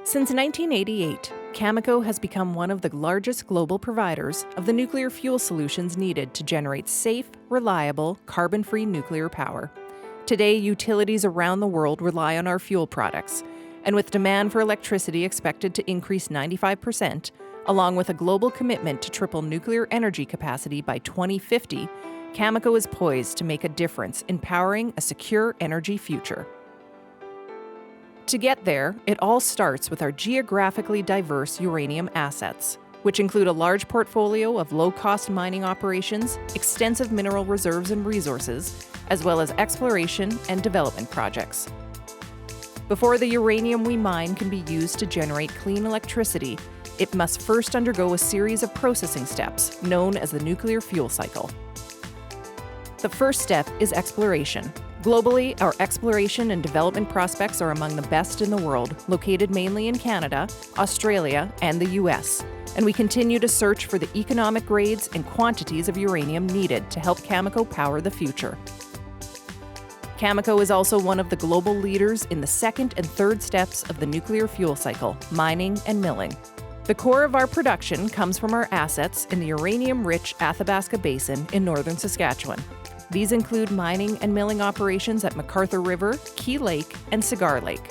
Since 1988, Cameco has become one of the largest global providers of the nuclear fuel solutions needed to generate safe, reliable, carbon-free nuclear power. Today, utilities around the world rely on our fuel products, and with demand for electricity expected to increase 95%, along with a global commitment to triple nuclear energy capacity by 2050, Cameco is poised to make a difference in powering a secure energy future. To get there, it all starts with our geographically diverse uranium assets, which include a large portfolio of low-cost mining operations, extensive mineral reserves and resources, as well as exploration and development projects. Before the uranium we mine can be used to generate clean electricity, it must first undergo a series of processing steps known as the nuclear fuel cycle. The first step is exploration. Globally, our exploration and development prospects are among the best in the world, located mainly in Canada, Australia, and the US. And we continue to search for the economic grades and quantities of uranium needed to help Cameco power the future. Cameco is also one of the global leaders in the second and third steps of the nuclear fuel cycle, mining and milling. The core of our production comes from our assets in the uranium-rich Athabasca Basin in northern Saskatchewan. These include mining and milling operations at McArthur River, Key Lake, and Cigar Lake.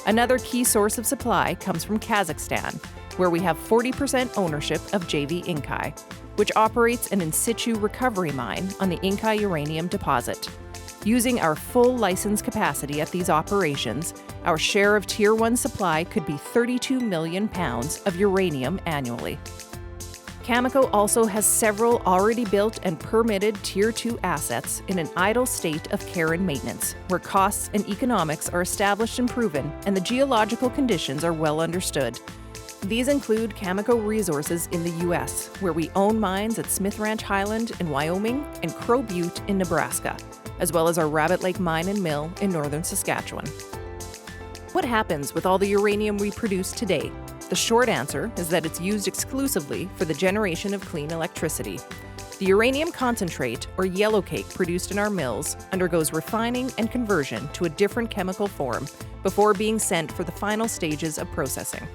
Another key source of supply comes from Kazakhstan, where we have 40% ownership of JV Inkai, which operates an in-situ recovery mine on the Inkai uranium deposit. Using our full license capacity at these operations, our share of Tier 1 supply could be 32 million pounds of uranium annually. Cameco also has several already built and permitted Tier 2 assets in an idle state of care and maintenance, where costs and economics are established and proven, and the geological conditions are well understood. These include Cameco resources in the U.S., where we own mines at Smith Ranch Highland in Wyoming and Crow Butte in Nebraska, as well as our Rabbit Lake Mine and Mill in northern Saskatchewan. What happens with all the uranium we produce today? The short answer is that it's used exclusively for the generation of clean electricity. The uranium concentrate, or yellowcake, produced in our mills undergoes refining and conversion to a different chemical form before being sent for the final stages of processing.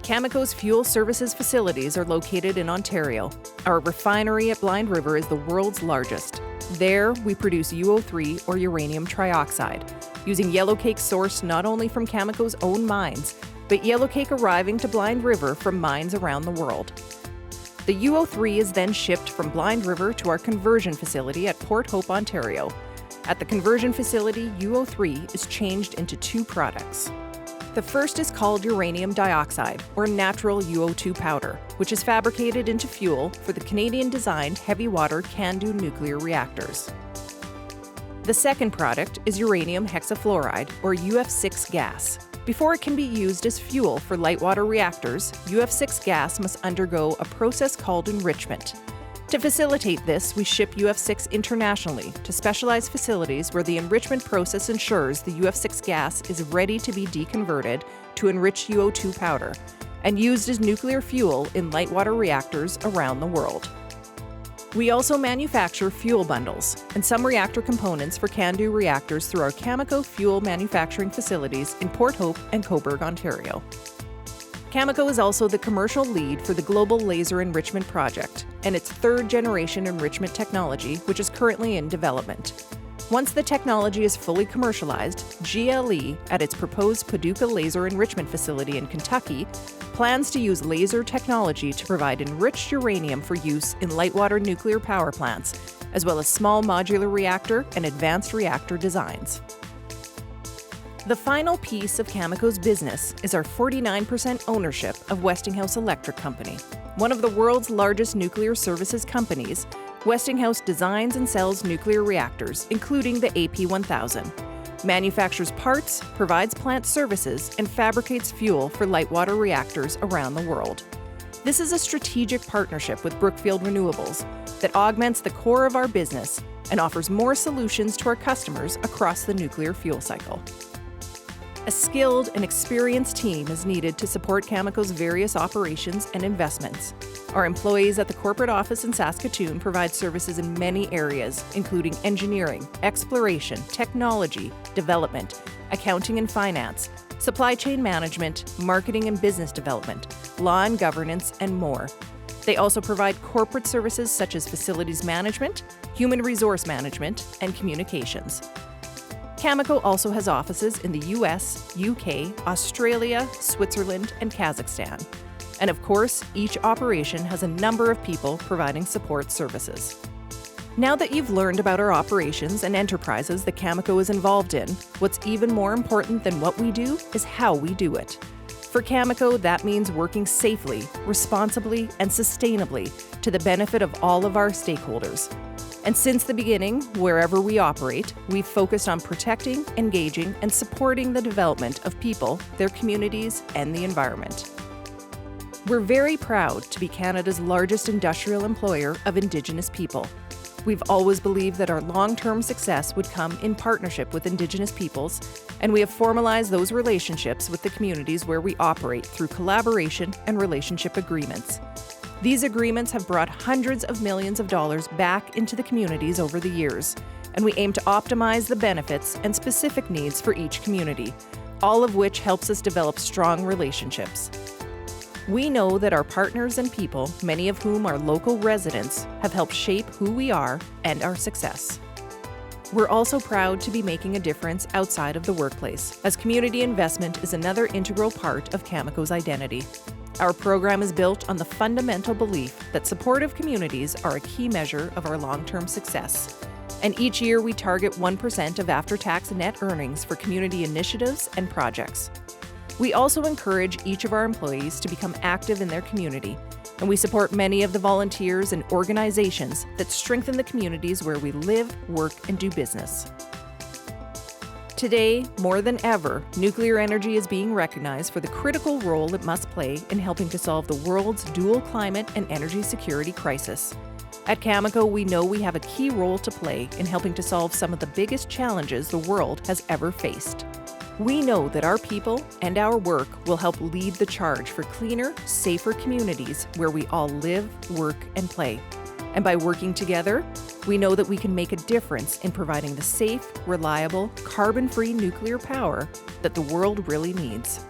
Cameco's fuel services facilities are located in Ontario. Our refinery at Blind River is the world's largest. There, we produce UO3, or uranium trioxide, using yellowcake sourced not only from Cameco's own mines, but yellowcake arriving to Blind River from mines around the world. The UO3 is then shipped from Blind River to our conversion facility at Port Hope, Ontario. At the conversion facility, UO3 is changed into two products. The first is called uranium dioxide, or natural UO2 powder, which is fabricated into fuel for the Canadian-designed heavy-water CANDU nuclear reactors. The second product is uranium hexafluoride, or UF6 gas. Before it can be used as fuel for light water reactors, UF6 gas must undergo a process called enrichment. To facilitate this, we ship UF6 internationally to specialized facilities where the enrichment process ensures the UF6 gas is ready to be deconverted to enriched UO2 powder and used as nuclear fuel in light water reactors around the world. We also manufacture fuel bundles and some reactor components for CANDU reactors through our Cameco fuel manufacturing facilities in Port Hope and Cobourg, Ontario. Cameco is also the commercial lead for the Global Laser Enrichment Project and its third-generation enrichment technology, which is currently in development. Once the technology is fully commercialized, GLE, at its proposed Paducah Laser Enrichment Facility in Kentucky, plans to use laser technology to provide enriched uranium for use in light-water nuclear power plants, as well as small modular reactor and advanced reactor designs. The final piece of Cameco's business is our 49% ownership of Westinghouse Electric Company. One of the world's largest nuclear services companies, Westinghouse designs and sells nuclear reactors, including the AP1000, manufactures parts, provides plant services, and fabricates fuel for light water reactors around the world. This is a strategic partnership with Brookfield Renewables that augments the core of our business and offers more solutions to our customers across the nuclear fuel cycle. A skilled and experienced team is needed to support Cameco's various operations and investments. Our employees at the corporate office in Saskatoon provide services in many areas, including engineering, exploration, technology, development, accounting and finance, supply chain management, marketing and business development, law and governance, and more. They also provide corporate services such as facilities management, human resource management, and communications. Cameco also has offices in the US, UK, Australia, Switzerland, and Kazakhstan. And of course, each operation has a number of people providing support services. Now that you've learned about our operations and enterprises that Cameco is involved in, what's even more important than what we do is how we do it. For Cameco, that means working safely, responsibly, and sustainably to the benefit of all of our stakeholders. And since the beginning, wherever we operate, we've focused on protecting, engaging, and supporting the development of people, their communities, and the environment. We're very proud to be Canada's largest industrial employer of Indigenous people. We've always believed that our long-term success would come in partnership with Indigenous peoples, and we have formalized those relationships with the communities where we operate through collaboration and relationship agreements. These agreements have brought hundreds of millions of dollars back into the communities over the years, and we aim to optimize the benefits and specific needs for each community, all of which helps us develop strong relationships. We know that our partners and people, many of whom are local residents, have helped shape who we are and our success. We're also proud to be making a difference outside of the workplace, as community investment is another integral part of Cameco's identity. Our program is built on the fundamental belief that supportive communities are a key measure of our long-term success. And each year we target 1% of after-tax net earnings for community initiatives and projects. We also encourage each of our employees to become active in their community, and we support many of the volunteers and organizations that strengthen the communities where we live, work, and do business. Today, more than ever, nuclear energy is being recognized for the critical role it must play in helping to solve the world's dual climate and energy security crisis. At Cameco, we know we have a key role to play in helping to solve some of the biggest challenges the world has ever faced. We know that our people and our work will help lead the charge for cleaner, safer communities where we all live, work, and play. And by working together, we know that we can make a difference in providing the safe, reliable, carbon-free nuclear power that the world really needs.